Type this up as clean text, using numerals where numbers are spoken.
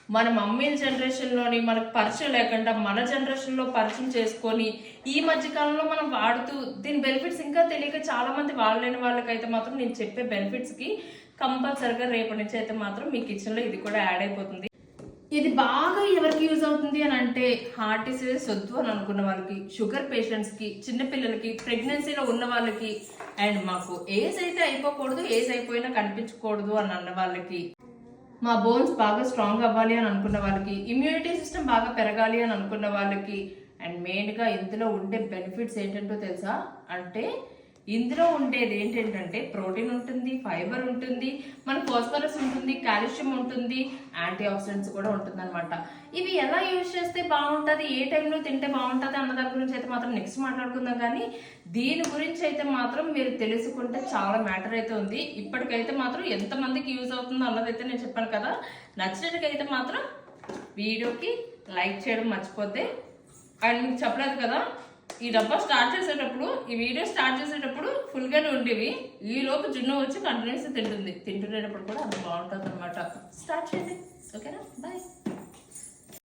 మన మమ్మీల జనరేషన్లోని మనకు పరిచయం లేకుండా మన జనరేషన్లో పరిచయం చేసుకొని ఈ మధ్య కాలంలో మనం వాడుతూ దీని బెనిఫిట్స్ ఇంకా తెలియక చాలా మంది వాడలేని వాళ్ళకైతే మాత్రం నేను చెప్పే బెనిఫిట్స్కి కంపల్సరిగా రేపటి నుంచి అయితే మాత్రం మీ కిచెన్లో ఇది కూడా యాడ్ అయిపోతుంది. ఇది బాగా ఎవరికి యూజ్ అవుతుంది అని అంటే హార్ట్ డిసీజెస్ వద్దు అని అనుకున్న వాళ్ళకి, షుగర్ పేషెంట్స్కి, చిన్నపిల్లలకి, ప్రెగ్నెన్సీలో ఉన్న వాళ్ళకి, అండ్ మాకు ఏజ్ అయితే అయిపోకూడదు, ఏజ్ అయిపోయినా కనిపించకూడదు అని అన్న వాళ్ళకి, మా బోన్స్ బాగా స్ట్రాంగ్ అవ్వాలి అని అనుకున్న వాళ్ళకి, ఇమ్యూనిటీ సిస్టమ్ బాగా పెరగాలి అని అనుకున్న వాళ్ళకి. అండ్ మెయిన్గా ఇందులో ఉండే బెనిఫిట్స్ ఏంటంటో తెలుసా? అంటే ఇందులో ఉండేది ఏంటంటే ప్రోటీన్ ఉంటుంది, ఫైబర్ ఉంటుంది, మన ఫాస్ఫరస్ ఉంటుంది, కాల్షియం ఉంటుంది, యాంటీ ఆక్సిడెంట్స్ కూడా ఉంటుంది అనమాట. ఇవి ఎలా యూజ్ చేస్తే బాగుంటుంది, ఏ టైంలో తింటే బాగుంటుంది అన్న దాని గురించి అయితే మాత్రం నెక్స్ట్ మాట్లాడుకుందాం. కానీ దీని గురించి అయితే మాత్రం మీరు తెలుసుకుంటే చాలా మ్యాటర్ అయితే ఉంది. ఇప్పటికైతే మాత్రం ఎంతమందికి యూజ్ అవుతుందో అన్నదైతే నేను చెప్పాను కదా. నచ్చినట్టుకైతే మాత్రం వీడియోకి లైక్ చేయడం మర్చిపోతే. అండ్ మీకు చెప్పలేదు కదా, ఈ డబ్బా స్టార్ట్ చేసేటప్పుడు, ఈ వీడియో స్టార్ట్ చేసేటప్పుడు ఫుల్గానే ఉండేవి. ఈ లోపు జున్ను వచ్చి కంటిన్యూస్ తింటుంది. తింటునేటప్పుడు కూడా అది బాగుంటుంది అనమాట. స్టార్ట్ చేయండి, ఓకేనా? బాయ్.